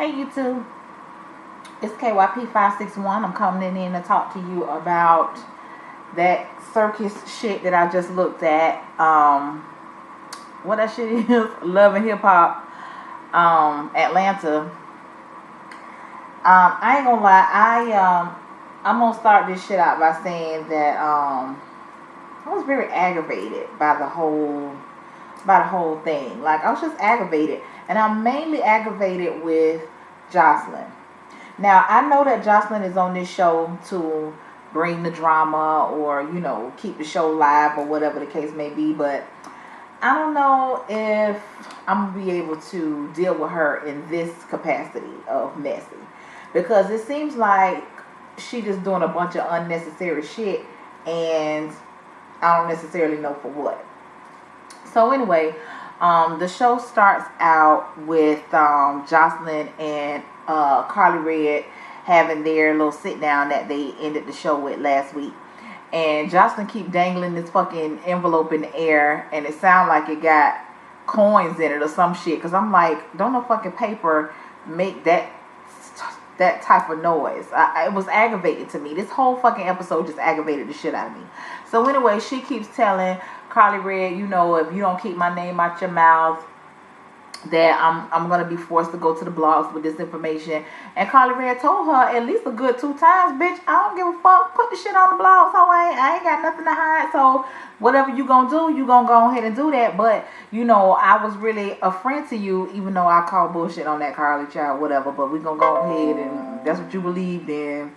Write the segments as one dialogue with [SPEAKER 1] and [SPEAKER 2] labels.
[SPEAKER 1] Hey YouTube, it's KYP561. I'm coming in to talk to you about that circus shit that I just looked at. What that shit is, Love and Hip Hop, Atlanta. I ain't gonna lie, I'm gonna start this shit out by saying that I was very aggravated by the whole thing. Like, I was just aggravated, and I'm mainly aggravated with Jocelyn. Now, I know that Jocelyn is on this show to bring the drama or, keep the show live or whatever the case may be, but I don't know if I'm going to be able to deal with her in this capacity of messy, because it seems like she just doing a bunch of unnecessary shit, and I don't necessarily know for what. So anyway, the show starts out with Jocelyn and Carly Red having their little sit down that they ended the show with last week. And Jocelyn keep dangling this fucking envelope in the air, and it sound like it got coins in it or some shit. Because I'm like, don't no fucking paper make that type of noise. It was aggravating to me. This whole fucking episode just aggravated the shit out of me. So anyway, she keeps telling Carly Red, if you don't keep my name out your mouth, that I'm gonna be forced to go to the blogs with this information. And Carly Red told her at least a good 2 times, bitch, I don't give a fuck. Put the shit on the blogs. So I ain't got nothing to hide. So whatever you gonna do, you gonna go ahead and do that. But I was really a friend to you, even though I called bullshit on that Carly child, whatever. But we gonna go ahead and that's what you believed in.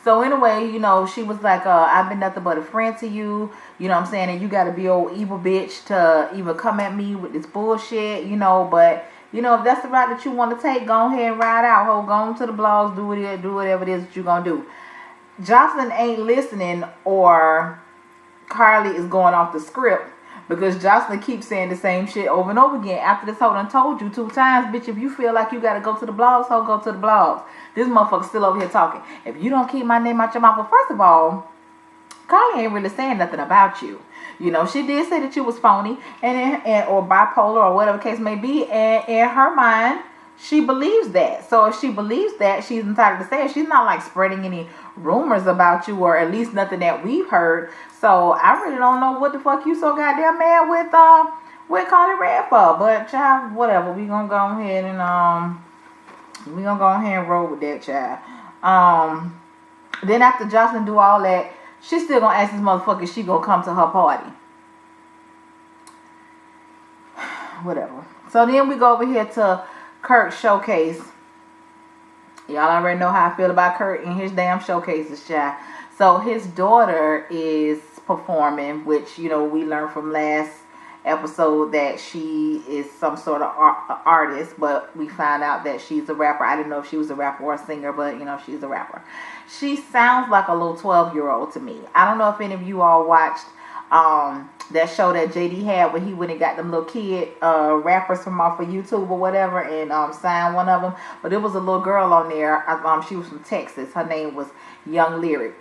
[SPEAKER 1] So anyway, she was like, I've been nothing but a friend to you, what I'm saying, and you gotta be old evil bitch to even come at me with this bullshit, but if that's the route that you want to take, go ahead and ride out, ho, go on to the blogs, do whatever it is that you're gonna do. Jocelyn ain't listening, or Carly is going off the script, because Jocelyn keeps saying the same shit over and over again. After this hoe done told you 2 times, bitch, if you feel like you gotta go to the blogs, ho, go to the blogs. This motherfucker's still over here talking. If you don't keep my name out your mouth, well, first of all, Carly ain't really saying nothing about you. She did say that you was phony and or bipolar or whatever the case may be. And in her mind, she believes that. So if she believes that, she's entitled to say it. She's not like spreading any rumors about you, or at least nothing that we've heard. So I really don't know what the fuck you so goddamn mad with Carly Red for. But child, whatever. We gonna go ahead and roll with that, child. Then after Jocelyn do all that, she's still gonna ask this motherfucker if she gonna come to her party. Whatever. So then we go over here to Kirk's showcase. Y'all already know how I feel about Kirk and his damn showcases, child. So his daughter is performing, which, we learned from last episode that she is some sort of artist, but we found out that she's a rapper. I didn't know if she was a rapper or a singer, but she's a rapper. She sounds like a little 12-year-old to me. I don't know if any of you all watched that show that JD had where he went and got them little kid rappers from off of YouTube or whatever, and signed one of them. But it was a little girl on there. She was from Texas. Her name was Young Lyric.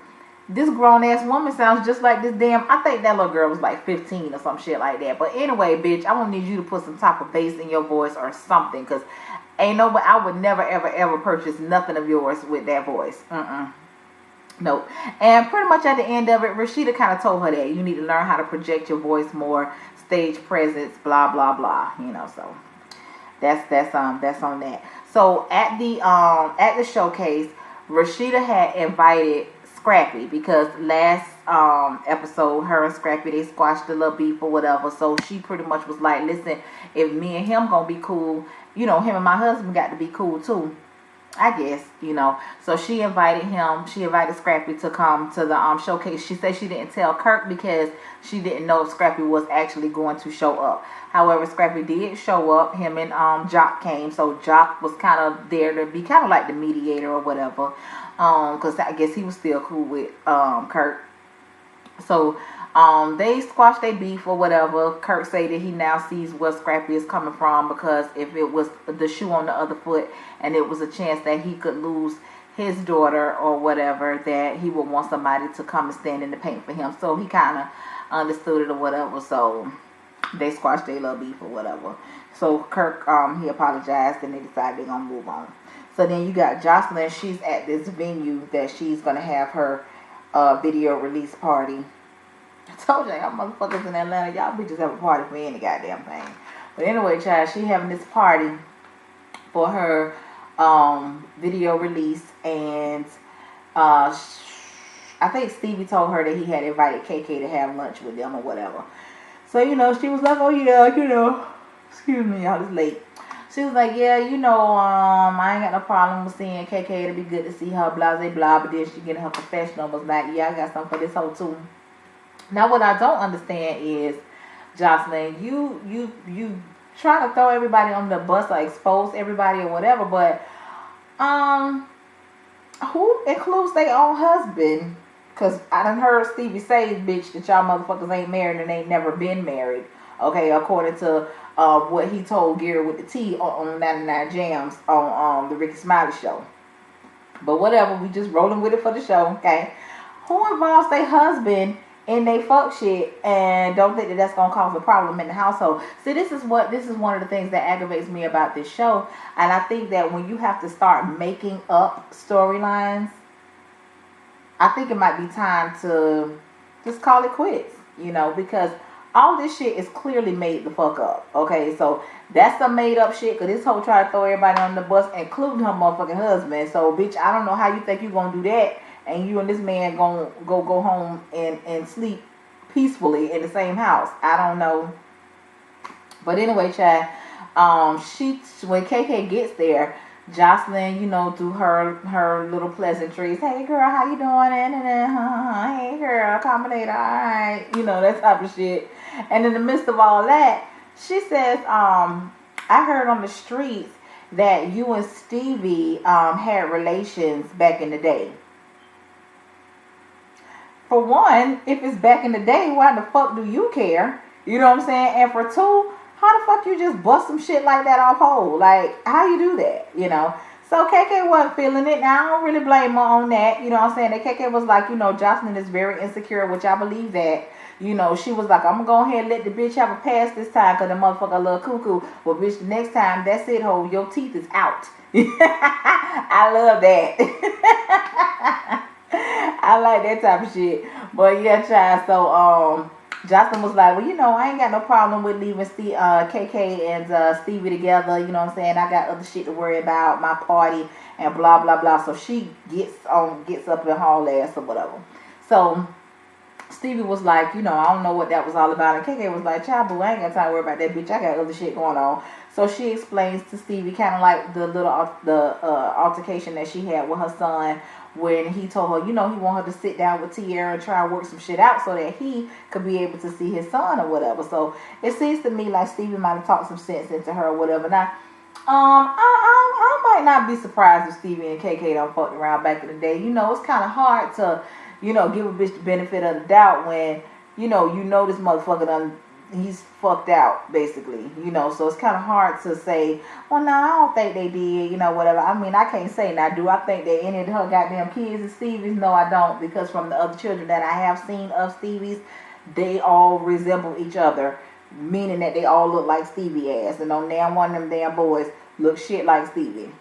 [SPEAKER 1] This grown-ass woman sounds just like this damn... I think that little girl was like 15 or some shit like that. But anyway, bitch, I gonna need you to put some type of bass in your voice or something. Because I would never, ever, ever purchase nothing of yours with that voice. Nope. And pretty much at the end of it, Rashida kind of told her that you need to learn how to project your voice more, stage presence, blah, blah, blah. So that's on that. So at the showcase, Rashida had invited Scrappy, because last episode, her and Scrappy, they squashed the little beef or whatever. So she pretty much was like, listen, if me and him gonna be cool, him and my husband got to be cool too, I guess, So she invited Scrappy to come to the showcase. She said she didn't tell Kirk because she didn't know if Scrappy was actually going to show up. However, Scrappy did show up. Him and Jock came. So Jock was kind of there to be kind of like the mediator or whatever. Because I guess he was still cool with Kirk. So they squashed their beef or whatever. Kirk said that he now sees where Scrappy is coming from, because if it was the shoe on the other foot and it was a chance that he could lose his daughter or whatever, that he would want somebody to come and stand in the paint for him. So he kind of understood it or whatever. So They squashed their little beef or whatever. So Kirk, he apologized, and they decided they're gonna move on. So then you got Jocelyn. She's at this venue that she's gonna have her video release party. I told y'all motherfuckers in Atlanta, y'all bitches have a party for any goddamn thing. But anyway, child, she having this party for her video release, and I think Stevie told her that he had invited KK to have lunch with them or whatever. So, she was like, oh yeah, excuse me, y'all, it's late. She was like, yeah, I ain't got no problem with seeing KK. It'll be good to see her, blah, blah, blah. But then she getting her confessional was like, yeah, I got something for this hoe too. Now, what I don't understand is, Jocelyn, you try to throw everybody on the bus or expose everybody or whatever, but who includes their own husband? Because I done heard Stevie say, bitch, that y'all motherfuckers ain't married and ain't never been married. Okay, according to what he told Gary with the T on 99 Jams on the Ricky Smiley show. But whatever, we just rolling with it for the show, okay? Who involves their husband in they fuck shit and don't think that that's gonna cause a problem in the household? See, this is one of the things that aggravates me about this show, and I think that when you have to start making up storylines, I think it might be time to just call it quits, because all this shit is clearly made the fuck up. Okay, so that's some made up shit, because this hoe try to throw everybody on the bus, including her motherfucking husband. So, bitch, I don't know how you think you gonna do that, and you and this man gonna go home and sleep peacefully in the same house. I don't know. But anyway, child, when KK gets there, Jocelyn, do her little pleasantries. Hey girl, how you doing? Hey girl, accommodator, alright. That type of shit. And in the midst of all that, she says, I heard on the streets that you and Stevie had relations back in the day. For one, if it's back in the day, why the fuck do you care? You know what I'm saying? And for two, how the fuck you just bust some shit like that off hold? Like, how you do that, So KK wasn't feeling it. Now, I don't really blame her on that. You know what I'm saying? That KK was like, Jocelyn is very insecure, which I believe that. She was like, I'm going to go ahead and let the bitch have a pass this time because the motherfucker a little cuckoo. But bitch, the next time, that's it, ho. Your teeth is out. I love that. I like that type of shit. But yeah, child. So, Jocelyn was like, well, I ain't got no problem with leaving KK and Stevie together. You know what I'm saying? I got other shit to worry about, my party and blah, blah, blah. So she gets up and haul ass or whatever. So Stevie was like, I don't know what that was all about. And KK was like, child, boo, I ain't got time to worry about that, bitch. I got other shit going on. So she explains to Stevie kind of like the little altercation that she had with her son, when he told her, he want her to sit down with Tierra and try and work some shit out so that he could be able to see his son or whatever. So it seems to me like Stevie might have talked some sense into her or whatever. Now, I might not be surprised if Stevie and KK don't fuck around back in the day. It's kind of hard to, give a bitch the benefit of the doubt when, this motherfucker he's fucked out, basically, so it's kind of hard to say, well, no, I don't think they did, whatever. I mean, I can't say now, do I think that any of her goddamn kids is Stevie's? No, I don't, because from the other children that I have seen of Stevie's, they all resemble each other, meaning that they all look like Stevie ass, and on damn one of them damn boys look shit like Stevie.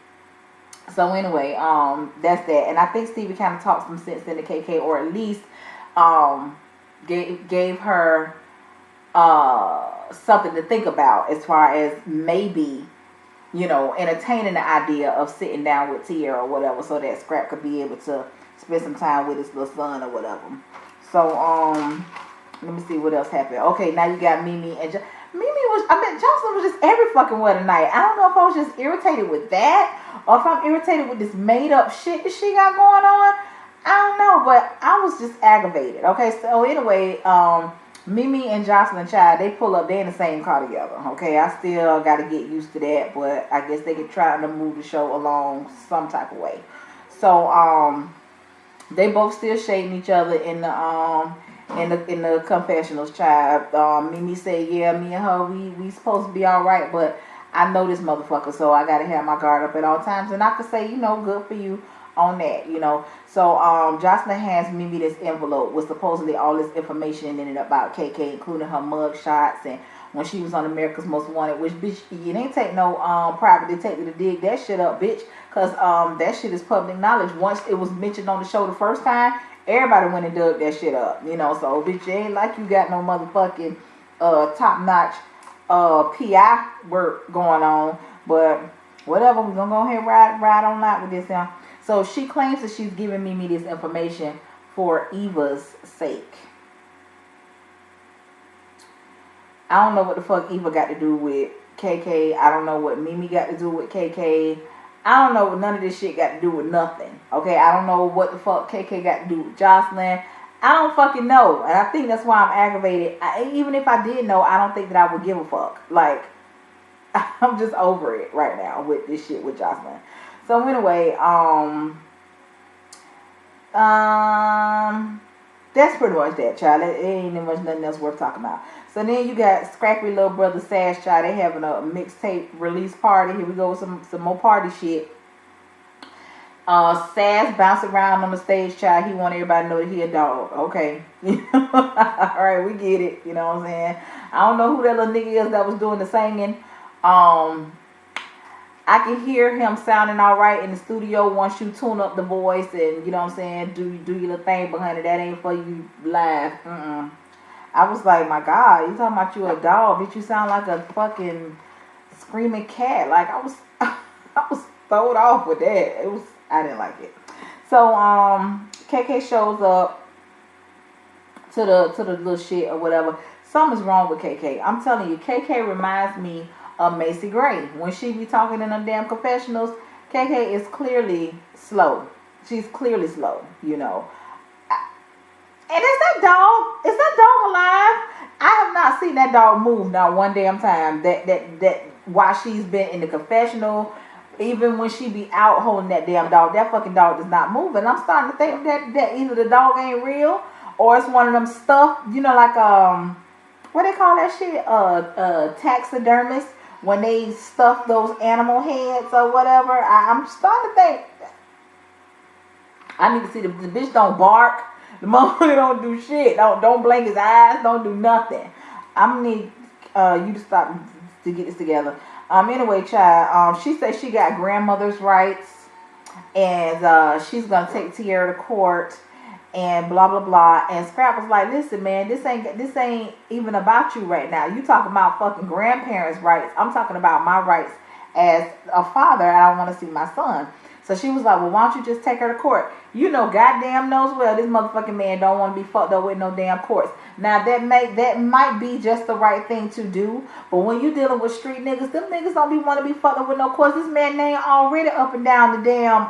[SPEAKER 1] So anyway, that's that, and I think Stevie kind of talked some sense into KK, or at least gave her something to think about as far as maybe, entertaining the idea of sitting down with Tierra or whatever, so that Scrap could be able to spend some time with his little son or whatever. So, let me see what else happened. Okay, now you got Mimi and Jocelyn was just every fucking way tonight. I don't know if I was just irritated with that, or if I'm irritated with this made up shit that she got going on. I don't know, but I was just aggravated. Okay, so anyway, Mimi and Jocelyn, child, they pull up, they in the same car together. Okay, I still got to get used to that, but I guess they could try to move the show along some type of way. So, they both still shading each other in the confessionals, child. Mimi said, yeah, me and her, we supposed to be all right, but I know this motherfucker, so I got to have my guard up at all times. And I could say, good for you on that, So, Jocelyn hands Mimi this envelope with supposedly all this information in it about KK, including her mug shots and when she was on America's Most Wanted, which, bitch, you ain't take no private detective to dig that shit up, bitch, because that shit is public knowledge. Once it was mentioned on the show the first time, everybody went and dug that shit up, you know. So, bitch, it ain't like you got no motherfucking top-notch PI work going on, but whatever, we're gonna go ahead and ride on out with this now. So she claims that she's giving Mimi this information for Eva's sake. I don't know what the fuck Eva got to do with KK. I don't know what Mimi got to do with KK. I don't know what none of this shit got to do with nothing. Okay, I don't know what the fuck KK got to do with Jocelyn. I don't fucking know. And I think that's why I'm aggravated. Even if I did know, I don't think that I would give a fuck. Like, I'm just over it right now with this shit with Jocelyn. So anyway, that's pretty much that, child. It ain't much nothing else worth talking about. So then you got Scrappy Little Brother Sash, child. They having a mixtape release party. Here we go with some more party shit. Sass bouncing around on the stage, child. He want everybody to know that he a dog. Okay. Alright, we get it. You know what I'm saying? I don't know who that little nigga is that was doing the singing. I can hear him sounding alright in the studio once you tune up the voice and, you know what I'm saying, do your little thing behind it. That ain't for you live. I was like, my God, you talking about you a dog, bitch, you sound like a fucking screaming cat. Like, I was thrown off with that. I didn't like it. So, KK shows up to the little shit or whatever. Something's wrong with KK. I'm telling you, KK reminds me of Macy Gray. When she be talking in them damn confessionals, KK is clearly slow. She's clearly slow, you know. And is that dog alive? I have not seen that dog move not one damn time. That while she's been in the confessional, even when she be out holding that damn dog, that fucking dog does not move. And I'm starting to think that either the dog ain't real or it's one of them stuff, you know, like what they call that shit? Taxidermists, when they stuff those animal heads or whatever. I'm starting to think I need to see the bitch don't bark. The motherfucker don't do shit. Don't blink his eyes. Don't do nothing. I'm gonna need you to stop to get this together. Anyway, child. She said she got grandmother's rights, and she's gonna take Tierra to court, and blah blah blah. And Scrap was like, "Listen, man, this ain't even about you right now. You talking about fucking grandparents' rights. I'm talking about my rights as a father. I don't want to see my son." So she was like, well, why don't you just take her to court? You know goddamn knows well this motherfucking man don't want to be fucked up with no damn courts. Now, that might be just the right thing to do. But when you dealing with street niggas, them niggas don't be want to be fucked up with no courts. This man name already up and down the damn,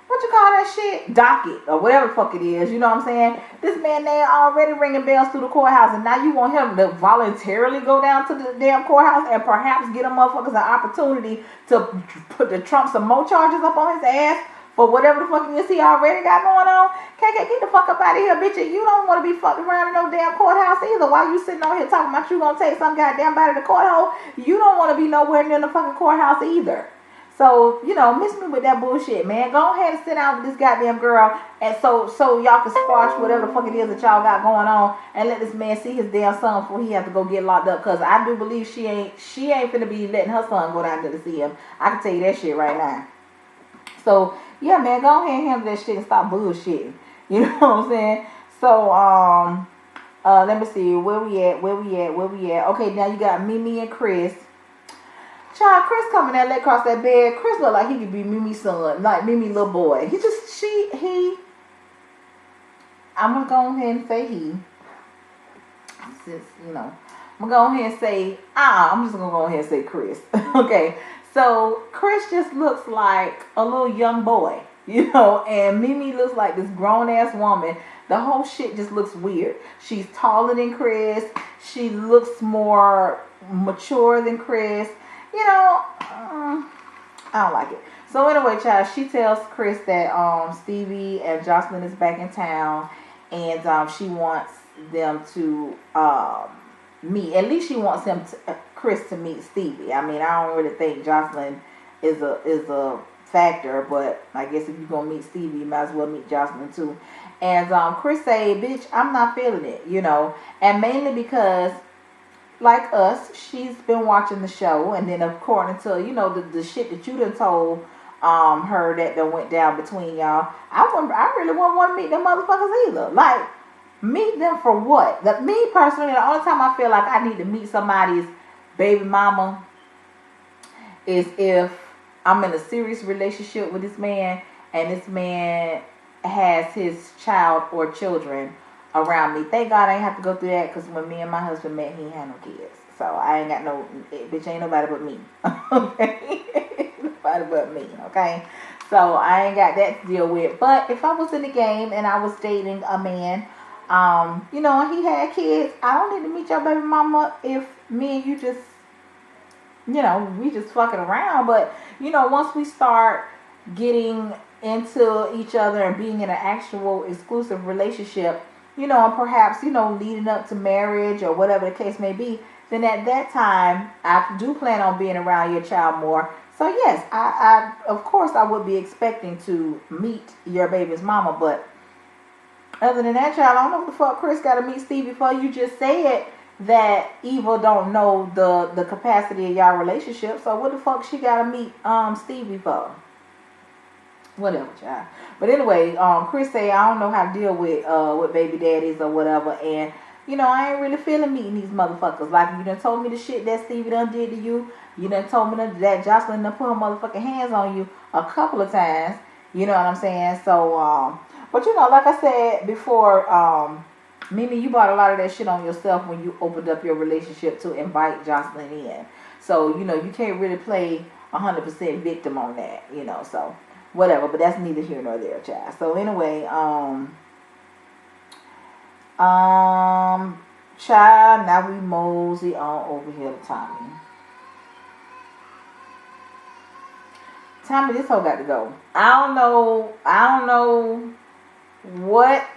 [SPEAKER 1] what you call that shit? Docket, or whatever the fuck it is. You know what I'm saying? This man name already ringing bells through the courthouse, and now you want him to voluntarily go down to the damn courthouse and perhaps get a motherfuckers an opportunity to trump some more charges up on his ass for whatever the fuck it is he already got going on. KK, get the fuck up out of here, bitch. You don't want to be fucked around in no damn courthouse either. While you sitting on here talking about you gonna take some goddamn body to the courthouse, you don't want to be nowhere near the fucking courthouse either. So, you know, miss me with that bullshit, man. Go ahead and sit down with this goddamn girl, and so y'all can squash whatever the fuck it is that y'all got going on, and let this man see his damn son before he has to go get locked up. Cause I do believe she ain't finna be letting her son go down there to see him. I can tell you that shit right now. So yeah, man, go ahead and handle that shit and stop bullshitting. You know what I'm saying? So let me see where we at. Okay, now you got Mimi and Chris. Child, Chris coming there, let across that bed. Chris look like he could be Mimi's son, like Mimi little boy. I'm gonna go ahead and say he. Since, you know, I'm gonna go ahead and say, I'm just gonna go ahead and say Chris. Okay, so Chris just looks like a little young boy, you know, and Mimi looks like this grown ass woman. The whole shit just looks weird. She's taller than Chris. She looks more mature than Chris. You know, I don't like it. So anyway, child, she tells Chris that Stevie and Jocelyn is back in town, and she wants them to meet. At least she wants Chris to meet Stevie. I mean, I don't really think Jocelyn is a factor, but I guess if you're gonna meet Stevie, you might as well meet Jocelyn too. And Chris say, bitch, I'm not feeling it, you know. And mainly because, like us, she's been watching the show, and then according to, you know, the shit that you done told her that went down between y'all, I really wouldn't want to meet them motherfuckers either. Like, meet them for what? Me personally, the only time I feel like I need to meet somebody's baby mama is if I'm in a serious relationship with this man, and this man has his child or children around me. Thank God I ain't have to go through that, because when me and my husband met, he ain't had no kids. So I ain't got no, bitch, ain't nobody but me. Okay? Nobody but me, okay? So I ain't got that to deal with. But if I was in the game and I was dating a man, you know, and he had kids, I don't need to meet your baby mama if me and you just, you know, we just fucking around. But, you know, once we start getting into each other and being in an actual exclusive relationship, you know, and perhaps, you know, leading up to marriage or whatever the case may be, then at that time, I do plan on being around your child more. So yes, I of course I would be expecting to meet your baby's mama. But other than that, child, I don't know what the fuck Chris got to meet Steve before. You just said that Eva don't know the capacity of y'all relationship. So what the fuck she got to meet Stevie for? Whatever, child. But anyway, Chris say I don't know how to deal with baby daddies or whatever, and you know, I ain't really feeling meeting these motherfuckers. Like, you done told me the shit that Stevie done did to you. You done told me that Jocelyn done put her motherfucking hands on you a couple of times. You know what I'm saying? So, but you know, like I said before, Mimi, you bought a lot of that shit on yourself when you opened up your relationship to invite Jocelyn in. So, you know, you can't really play 100% victim on that, you know, so whatever. But that's neither here nor there, child. So anyway, child, now we mosey on over here to Tommy. Tommy, this hoe got to go. I don't know what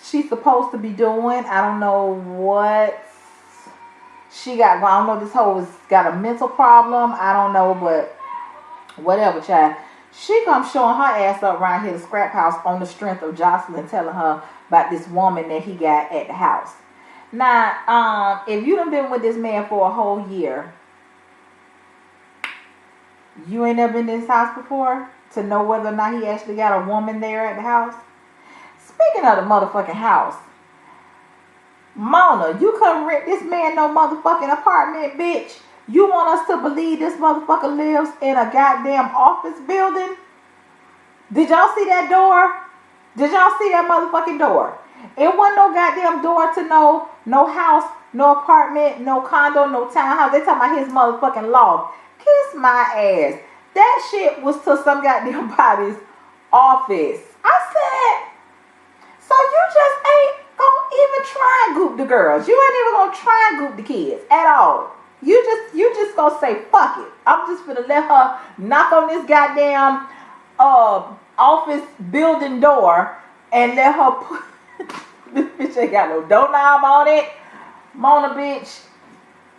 [SPEAKER 1] she's supposed to be doing. I don't know what she got going. I don't know if this hoe has got a mental problem. I don't know, but whatever, child. She comes showing her ass up around here to Scrap House on the strength of Jocelyn telling her about this woman that he got at the house. Now, if you done been with this man for a whole year, you ain't never been to this house before to know whether or not he actually got a woman there at the house. Speaking of the motherfucking house, Mona, you couldn't rent this man no motherfucking apartment, bitch. You want us to believe this motherfucker lives in a goddamn office building? Did y'all see that door? Did y'all see that motherfucking door? It wasn't no goddamn door to no house, no apartment, no condo, no townhouse. They talking about his motherfucking loft. Kiss my ass. That shit was to some goddamn body's office. I said, so you just ain't gonna even try and goop the girls. You ain't even gonna try and goop the kids at all. You just gonna say fuck it. I'm just gonna let her knock on this goddamn office building door and let her put this bitch ain't got no doorknob on it. Mona, bitch.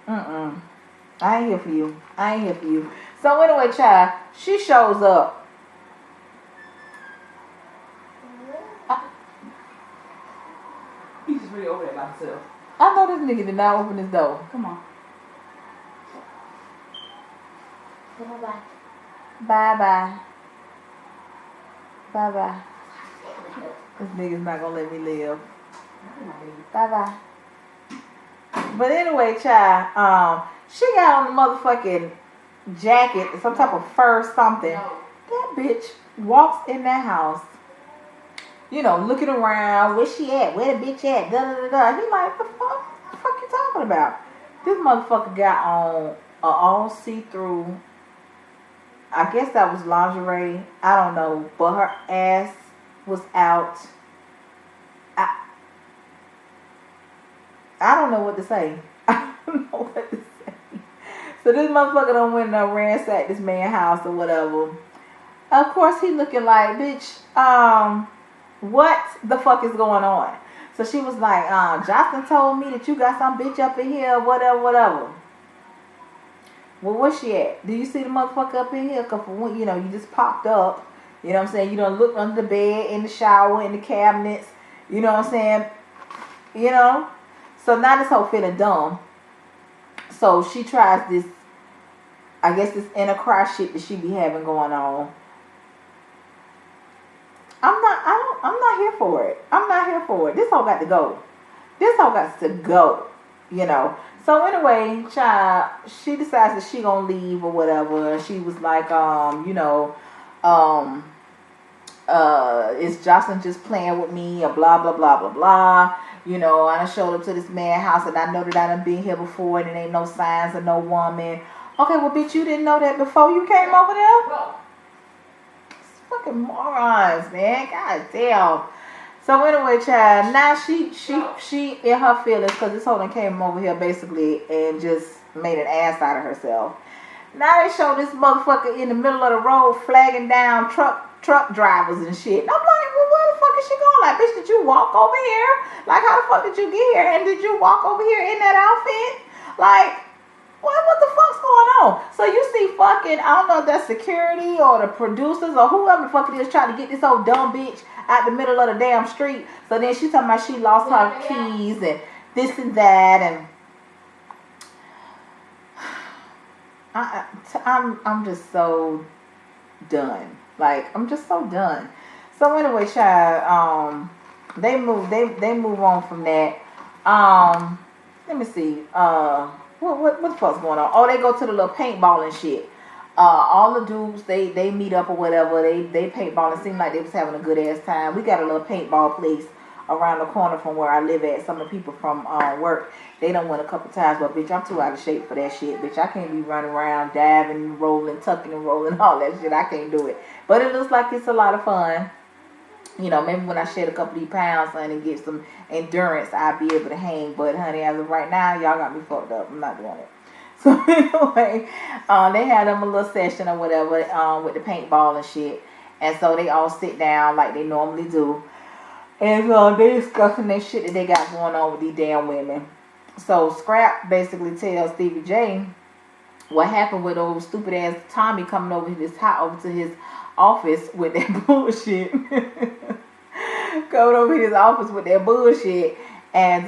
[SPEAKER 1] I ain't here for you. I ain't here for you. So anyway, child, she shows up. He's just really over there by himself. I know this nigga did not open his door. Come on. Bye-bye. Bye-bye. Bye-bye. This nigga's not gonna let me live. Bye-bye. But anyway, child, she got on the motherfucking jacket, some type of fur something. That bitch walks in that house, you know, looking around. Where she at? Where the bitch at? Da-da-da-da. He like, the fuck you talking about? This motherfucker got on all see-through, I guess that was lingerie. I don't know. But her ass was out. I don't know what to say. I don't know what to say. So this motherfucker done went and ransacked this man's house or whatever. Of course he looking like, bitch, what the fuck is going on? So she was like, Jocelyn told me that you got some bitch up in here, whatever. Well, where's she at? Do you see the motherfucker up in here? Because, you know, you just popped up. You know what I'm saying? You done looked under the bed, in the shower, in the cabinets. You know what I'm saying? You know? So now this whole feeling dumb. So she tries this, I guess this inner cry shit that she be having going on. I'm not here for it. I'm not here for it. This whole got to go. This whole got to go. You know. So anyway, child, she decides that she gonna leave or whatever. She was like, um, is Jocelyn just playing with me or blah blah blah blah blah. You know, I done showed up to this man's house and I know that I done been here before and there ain't no signs of no woman. Okay, well bitch, you didn't know that before you came over there? It's fucking morons, man. God damn. So anyway, child, now she in her feelings because this whole thing came over here basically and just made an ass out of herself. Now they show this motherfucker in the middle of the road flagging down truck drivers and shit. And I'm like, well, where the fuck is she going? Like, bitch, did you walk over here? Like, how the fuck did you get here? And did you walk over here in that outfit? Like, what the fuck's going on? So you see fucking, I don't know if that's security or the producers or whoever the fuck it is trying to get this old dumb bitch out the middle of the damn street. So then she talking about she lost her keys and this and that and I'm just so done. Like, I'm just so done. So anyway, child, they move on from that. Let me see. What the fuck's going on? Oh, they go to the little paintball and shit. All the dudes they meet up or whatever. They paintball and seem like they was having a good ass time. We got a little paintball place around the corner from where I live at. Some of the people from work, they done went a couple times, but bitch, I'm too out of shape for that shit. Bitch, I can't be running around diving, rolling, tucking and rolling, all that shit. I can't do it. But it looks like it's a lot of fun. You know, maybe when I shed a couple of these pounds, honey, and get some endurance, I'll be able to hang. But honey, as of right now, y'all got me fucked up. I'm not doing it. So anyway, they had them a little session or whatever with the paintball and shit. And so they all sit down like they normally do. And they discussing that shit that they got going on with these damn women. So Scrap basically tells Stevie J what happened with old stupid ass Tommy coming over to his office with that bullshit. Coming over to his office with that bullshit. And,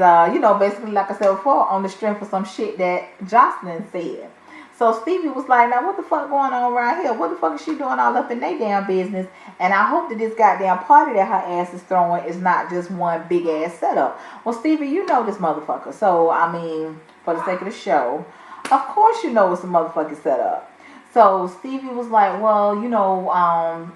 [SPEAKER 1] basically, like I said before, on the strength of some shit that Jocelyn said. So Stevie was like, now what the fuck going on around here? What the fuck is she doing all up in their damn business? And I hope that this goddamn party that her ass is throwing is not just one big ass setup. Well, Stevie, you know this motherfucker. So, I mean, for the sake of the show, of course you know it's a motherfucking setup. So Stevie was like, well,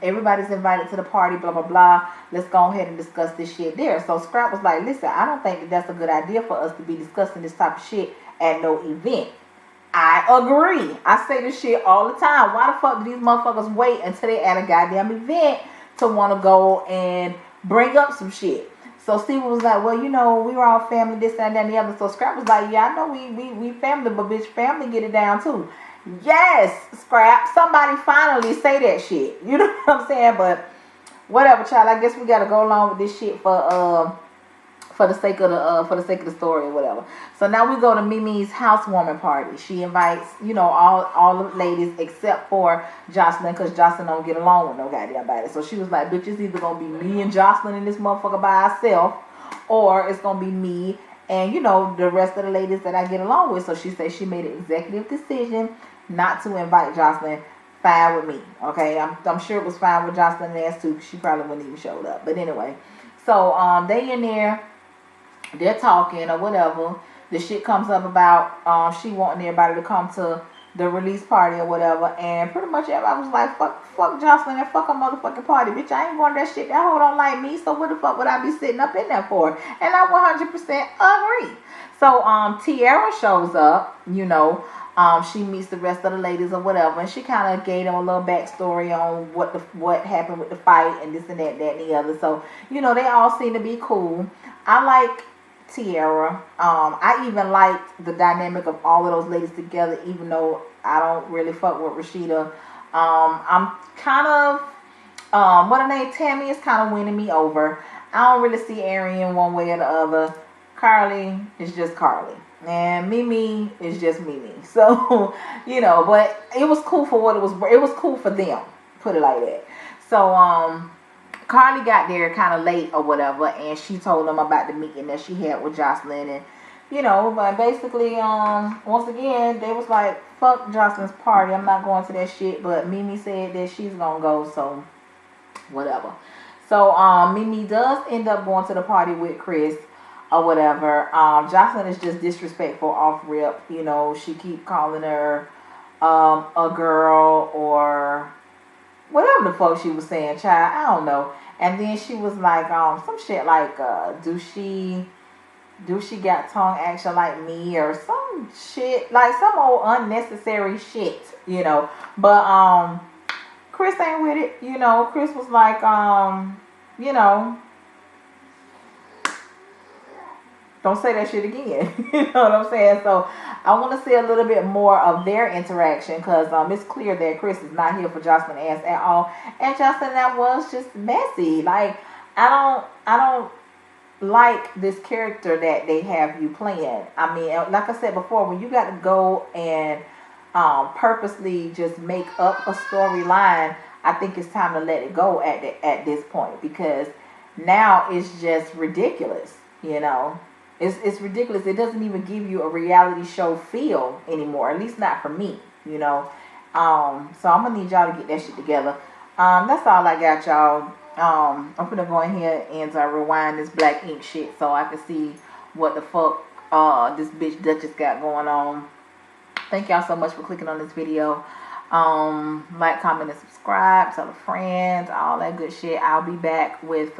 [SPEAKER 1] everybody's invited to the party, blah, blah, blah. Let's go ahead and discuss this shit there. So Scrap was like, listen, I don't think that that's a good idea for us to be discussing this type of shit at no event. I agree. I say this shit all the time. Why the fuck do these motherfuckers wait until they at a goddamn event to want to go and bring up some shit? So Stevie was like, well, we were all family, this, that, and the other. So Scrap was like, yeah, I know we family, but bitch, family get it down too. Yes, Scrap. Somebody finally say that shit. You know what I'm saying? But whatever, child. I guess we gotta go along with this shit for the sake of the story or whatever. So now we go to Mimi's housewarming party. She invites, all the ladies except for Jocelyn, because Jocelyn don't get along with no goddamn body. So she was like, bitch, it's either gonna be me and Jocelyn and this motherfucker by ourselves, or it's gonna be me and the rest of the ladies that I get along with. So she said she made an executive decision not to invite Jocelyn. Fine with me, okay? I'm sure it was fine with Jocelyn and ass too. She probably wouldn't even showed up. But anyway, so they in there, they're talking or whatever. The shit comes up about she wanting everybody to come to the release party or whatever, and pretty much everybody was like, fuck Jocelyn and fuck a motherfucking party, bitch. I ain't going to that shit. That hoe don't like me, so what the fuck would I be sitting up in there for? And I 100% agree. So Tiara shows up, she meets the rest of the ladies or whatever, and she kind of gave them a little backstory on what happened with the fight and this and that and the other. So they all seem to be cool. I like Tiara. I even liked the dynamic of all of those ladies together, even though I don't really fuck with Rashida. I'm kind of what her name, Tammy, is kind of winning me over. I don't really see Arian one way or the other. Carly is just Carly, and Mimi is just Mimi. So but it was cool for what it was. It was cool for them, put it like that. So Carly got there kind of late or whatever, and she told them about the meeting that she had with Jocelyn, and but basically, once again, they was like, fuck Jocelyn's party, I'm not going to that shit, but Mimi said that she's gonna go, so whatever. So, Mimi does end up going to the party with Chris or whatever. Jocelyn is just disrespectful off rip, she keep calling her, a girl or whatever the fuck she was saying, child, I don't know. And then she was like, some shit like, do she got tongue action like me or some shit, like some old unnecessary shit, But Chris ain't with it, Chris was like, don't say that shit again. You know what I'm saying? So I want to see a little bit more of their interaction because it's clear that Chris is not here for Jocelyn ass at all. And Jocelyn, that was just messy. Like, I don't like this character that they have you playing. I mean, like I said before, when you got to go and purposely just make up a storyline, I think it's time to let it go at this point because now it's just ridiculous, It's ridiculous. It doesn't even give you a reality show feel anymore. At least not for me, So I'm gonna need y'all to get that shit together. That's all I got, y'all. I'm gonna go in here and rewind this black ink shit so I can see what the fuck this bitch Duchess got going on. Thank y'all so much for clicking on this video. Like, comment, and subscribe. Tell a friend, all that good shit. I'll be back with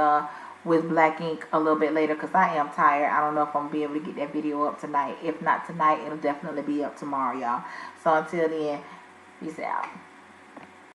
[SPEAKER 1] black ink a little bit later because I am tired. I don't know if I'm gonna be able to get that video up tonight. If not tonight, it'll definitely be up tomorrow, y'all. So until then, peace out.